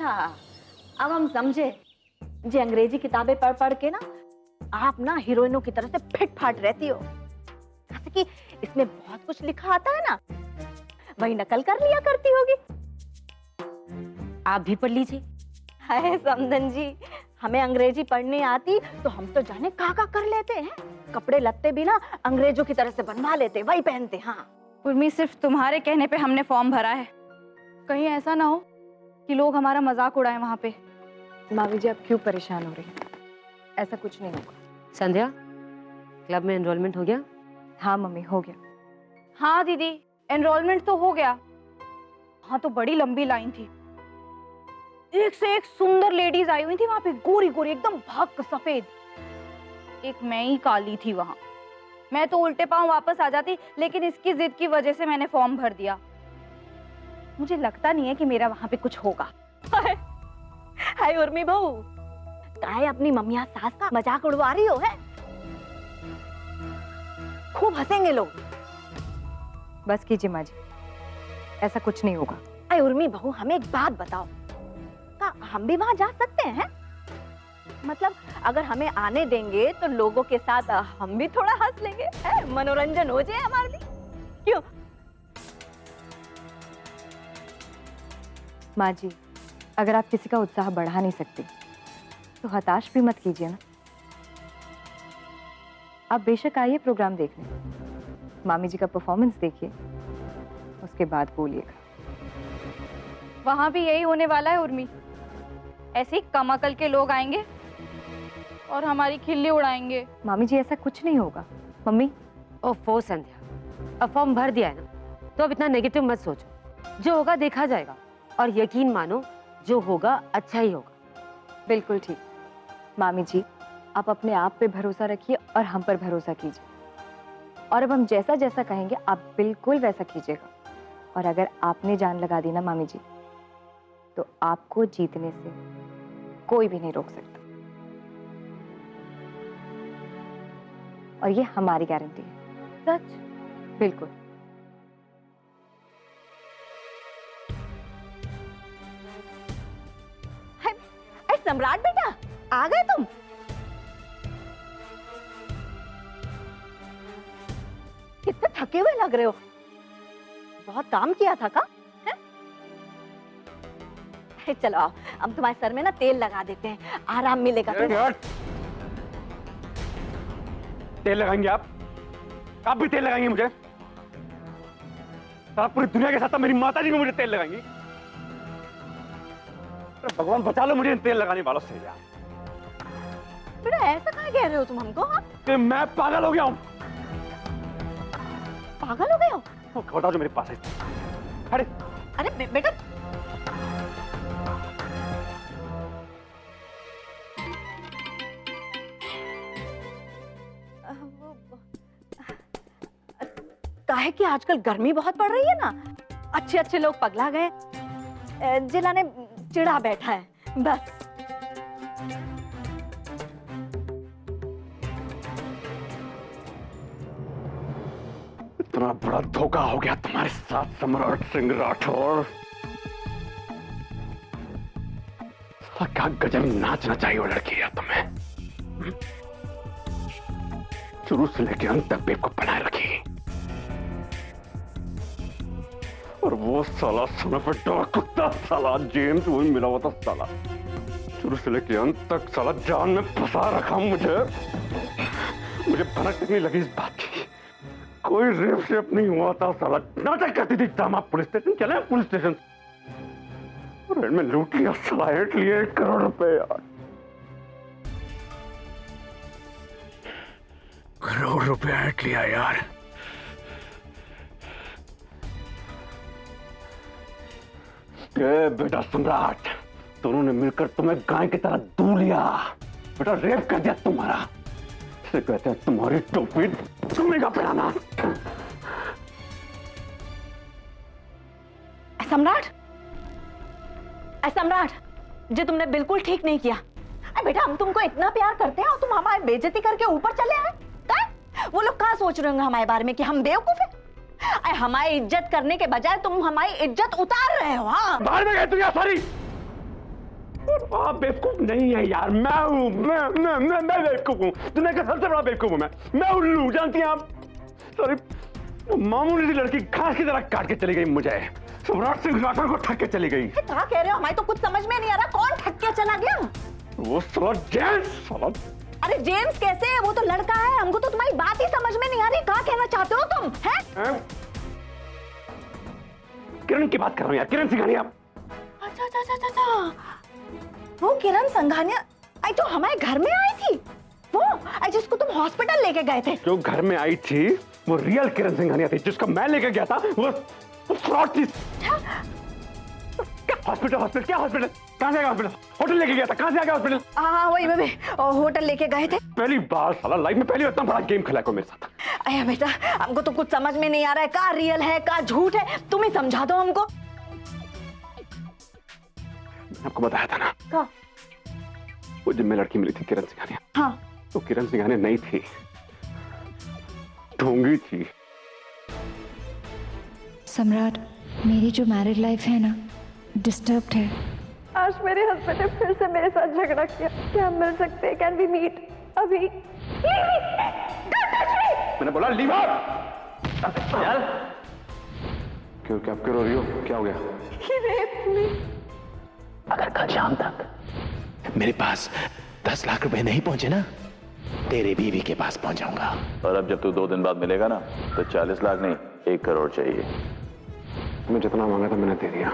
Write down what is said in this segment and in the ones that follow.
अच्छा, अब हम समझे। जी अंग्रेजी किताबें पढ़ पढ़ के ना आप ना हीरोइनों की तरह से फिट फाट रहती हो। जैसे कि इसमें बहुत कुछ लिखा आता है ना, वही नकल कर लिया करती होगी। आप भी पढ़ लीजिए। हाय समधन जी, हमें अंग्रेजी पढ़ने आती तो हम तो जाने का कर लेते हैं। कपड़े लत्ते भी ना अंग्रेजों की तरह से बनवा लेते, वही पहनते। हाँ उर्मी, सिर्फ तुम्हारे कहने पे हमने फॉर्म भरा है। कहीं ऐसा ना हो कि लोग हमारा मजाक उड़ाएं वहां पे। मामी जी, आप क्यों परेशान हो रही हैं? ऐसा कुछ नहीं होगा। संध्या, क्लब में एनरोलमेंट हो गया? हाँ मम्मी, हो गया। हाँ दीदी, एनरोलमेंट तो हो गया। हाँ तो बड़ी लंबी लाइन थी, एक से एक सुंदर लेडीज आई हुई थी वहां पे, गोरी गोरी एकदम भक सफेद। एक मैं ही काली थी वहां। मैं तो उल्टे पांव वापस आ जाती, लेकिन इसकी जिद की वजह से मैंने फॉर्म भर दिया। मुझे लगता नहीं है कि मेरा वहां पे कुछ होगा। हाय उर्मी बहू, काहे अपनी मम्मिया सास का मजाक उड़वा रही हो है? खूब हंसेंगे लोग। बस कीजिए माँ जी, ऐसा कुछ नहीं होगा। अरे उर्मी बहू, हमें एक बात बताओ, क्या हम भी वहां जा सकते हैं? मतलब अगर हमें आने देंगे तो लोगों के साथ हम भी थोड़ा हंस लेंगे, मनोरंजन हो जाए हमारे लिए, क्यों? माँ जी, अगर आप किसी का उत्साह बढ़ा नहीं सकती तो हताश भी मत कीजिए ना। आप बेशक आइए प्रोग्राम देखने, मामी जी का परफॉर्मेंस देखिए, उसके बाद बोलिएगा। वहां भी यही होने वाला है उर्मी। ऐसे ही कम अकल के लोग आएंगे और हमारी खिल्ली उड़ाएंगे। मामी जी, ऐसा कुछ नहीं होगा। मम्मी। ओफो संध्या, अब फॉर्म भर दिया है ना, तो अब इतना नेगेटिव मत सोचो। जो होगा देखा जाएगा, और यकीन मानो जो होगा अच्छा ही होगा। बिल्कुल ठीक। मामी जी, आप अपने आप पे भरोसा रखिए और हम पर भरोसा कीजिए, और अब हम जैसा जैसा कहेंगे आप बिल्कुल वैसा कीजिएगा। और अगर आपने जान लगा दी ना मामी जी, तो आपको जीतने से कोई भी नहीं रोक सकता, और ये हमारी गारंटी है। सच? बिल्कुल। सम्राट बेटा, आ गए तुम? कितने थके हुए लग रहे हो, बहुत काम किया था का? चलो आओ, हम तुम्हारे सर में ना तेल लगा देते हैं, आराम मिलेगा। तेल लगाएंगे आप? आप भी तेल लगाएंगे मुझे? आप पूरी दुनिया के साथ मेरी माता जी को मुझे तेल लगाएंगी? भगवान बचा लो मुझे इन तेल लगाने वालों से यार। बेटा ऐसा कहाँ कह रहे हो तुम हमको? हाँ? कि मैं पागल हो गया हूँ। पागल हो गए हो? बताओ जो मेरे पास है। अरे अरे बेटा, काहे कि आजकल गर्मी बहुत पड़ रही है ना, अच्छे अच्छे लोग पगला गए, जिला ने चिढ़ा बैठा है बस। इतना बड़ा धोखा हो गया तुम्हारे साथ सम्राट सिंह राठौर। क्या गजब नाचना चाहिए वो लड़की है तुम्हें। शुरू से लेकर अंत तक बेवकूफ बनाए रखी, और वो साला सनफटा कुत्ता साला जेम्स वही मिला हुआ था साला। शुरू से लेकर अंत तक साला जान में फंसा रखा मुझे भनक नहीं लगी इस बात की। कोई रेप शेप नहीं हुआ था साला, नाटक करती थी ड्रामा। पुलिस स्टेशन चले, पुलिस स्टेशन और में लूट लिया साला, हेट लिए 1 करोड़ रुपए यार। करोड़ रुपया हेट लिया यार। बेटा सम्राट, दोनों ने मिलकर तुम्हें गाय की तरह दूह लिया। बेटा रेप कर दिया तुम्हारा। इसे कहते हैं तुम्हारी टोपी तुम्हें का पहनाना। सम्राट, सम्राट जी तुमने बिल्कुल ठीक नहीं किया। बेटा हम तुमको इतना प्यार करते हैं और तुम हमारी बेइज्जती करके ऊपर चले आए। वो लोग क्या सोच रहे होंगे हमारे बारे में कि हम बेवकूफ हैं? हमारी इज्जत करने के बजाय तुम हमारी इज्जत उतार रहे हो। हाँ, बाहर में गए तुम यहाँ सारी। आप बेवकूफ नहीं है यार, मैं हूँ, मैं बेवकूफ हूँ। दुनिया का सबसे बड़ा बेवकूफ हूँ मैं उल्लू, जानती हैं आप? सॉरी, मामूली सी लड़की घास की तरह काट के चली गई मुझे, सम्राट सिंह राठौर को ठग के चली गई। क्या कह रहे हो? हमारे तो कुछ समझ में नहीं आ रहा, कौन ठग के चला गया? वो साला जेम्स, साला। अरे जेम्स कैसे? वो तो लड़का है, हमको तो तुम्हारी बात ही समझ में नहीं आ रही। क्या कहना चाहते हो तुम? हैं? किरण की बात कर रहा हूँ यार, किरण सिंघानिया। अच्छा, वो किरण संघानिया आई तो हमारे घर में आई थी, वो आई जिसको तुम हॉस्पिटल लेके गए थे। जो घर में आई थी वो रियल किरण सिंघानिया थी, जिसको मैं लेके गया था वो फ्रॉड थी। हॉस्पिटल क्या हॉस्पिटल? कहाँ से आ गया हॉस्पिटल? होटल लेके गया था, कहाँ से आ गया हॉस्पिटल? हाँ वही होटल लेके गए थे। पहली बार साला लाइफ में पहली इतना बड़ा गेम खेला को मेरे साथ। अरे बेटा, हमको तो कुछ समझ में नहीं आ रहा है, का रियल है का झूठ है, तुम ही समझा दो हमको। आपको बताया था ना, क्या? वो जब मैं लड़की मिली थी किरण सिंघानिया, हाँ तो किरण सिंघानिया नहीं थी, ढोंगी थी। सम्राट, मेरी जो मैरिड लाइफ है ना, डिस्टर्ब्ड है। आज मेरे हस्बैंड ने फिर से मेरे साथ झगड़ा किया। क्या हम मिल सकते हैं? कैन वी मीट अभी? मैंने बोला लीव आउट। क्यों, क्या रो रही हो? क्या हो गया? अगर कल शाम तक मेरे पास 10 लाख रुपए नहीं पहुंचे ना, तेरे बीवी के पास पहुंच जाऊंगा। और अब जब तू 2 दिन बाद मिलेगा ना, तो 40 लाख नहीं 1 करोड़ चाहिए। मैं जितना मांगा था मैंने दे दिया,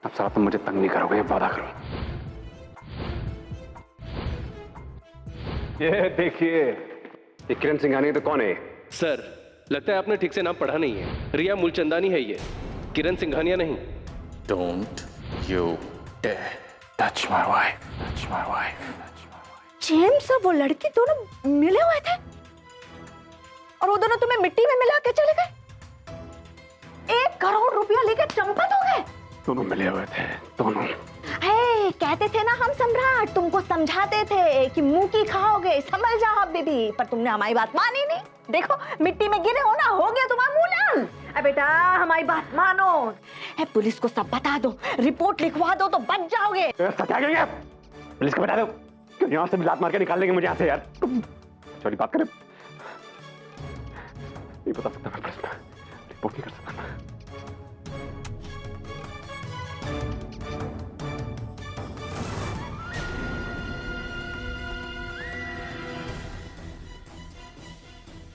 अब सारा तुम मुझे तंग नहीं करोगे, ये वादा करो। ये देखिए, ये किरण सिंघानिया तो कौन है? सर, लगता है आपने ठीक से नाम पढ़ा नहीं है। रिया मूलचंदानी है ये, किरण सिंघानिया नहीं। Don't you dare touch my wife, touch my wife, touch my wife. James और वो लड़की दोनों मिले हुए थे और वो दोनों तुम्हें मिट्टी में मिला के चले गए। 1 करोड़ रुपया लेकर चंपत हो गए। दोनों मिले हुए थे, दोनों। कहते थे ना हम सम्राट, तुमको समझाते थे कि मुंह की खाओगे, समझ जाओ बेबी, पर तुमने हमारी बात मानी नहीं। देखो मिट्टी में गिरे हो ना, हो गया तुम्हारा मूल्यांकन। अरे बेटा हमारी बात मानो, पुलिस को सब बता दो, रिपोर्ट लिखवा दो तो बच जाओगे। पुलिस को बता दो, यहाँ से भी लात मार के निकाल देंगे मुझे यहाँ से यार। चलिए बात करें, नहीं बता सकता मैं पुलिस में, रिपोर्ट नहीं कर सकता मैं।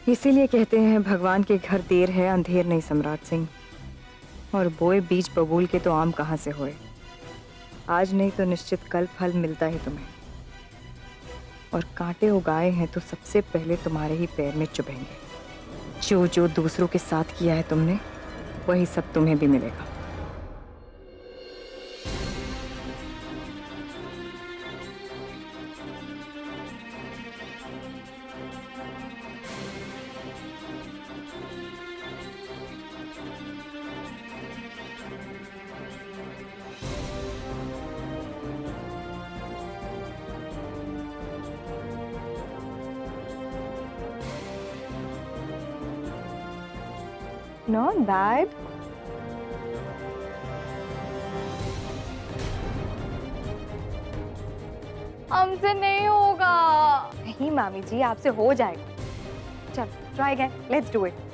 इसीलिए कहते हैं भगवान के घर देर है अंधेर नहीं सम्राट सिंह। और बोए बीज बबूल के तो आम कहाँ से होए। आज नहीं तो निश्चित कल फल मिलता है तुम्हें। और कांटे उगाए हैं तो सबसे पहले तुम्हारे ही पैर में चुभेंगे। जो जो दूसरों के साथ किया है तुमने, वही सब तुम्हें भी मिलेगा। Not bad. हमसे नहीं होगा। नहीं मामी जी, आपसे हो जाएगा। चल try again, let's do it.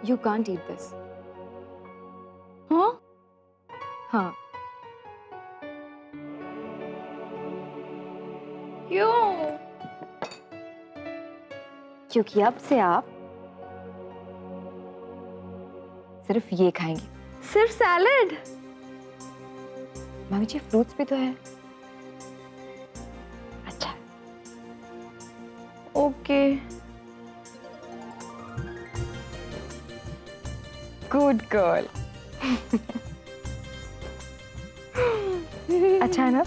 You can't eat this. हाँ? हाँ, क्यों? क्योंकि अब से आप सिर्फ ये खाएंगे। सिर्फ सैलेड? मामी जी फ्रूट्स भी तो है। अच्छा, ओके। Good girl. अच्छा है ना?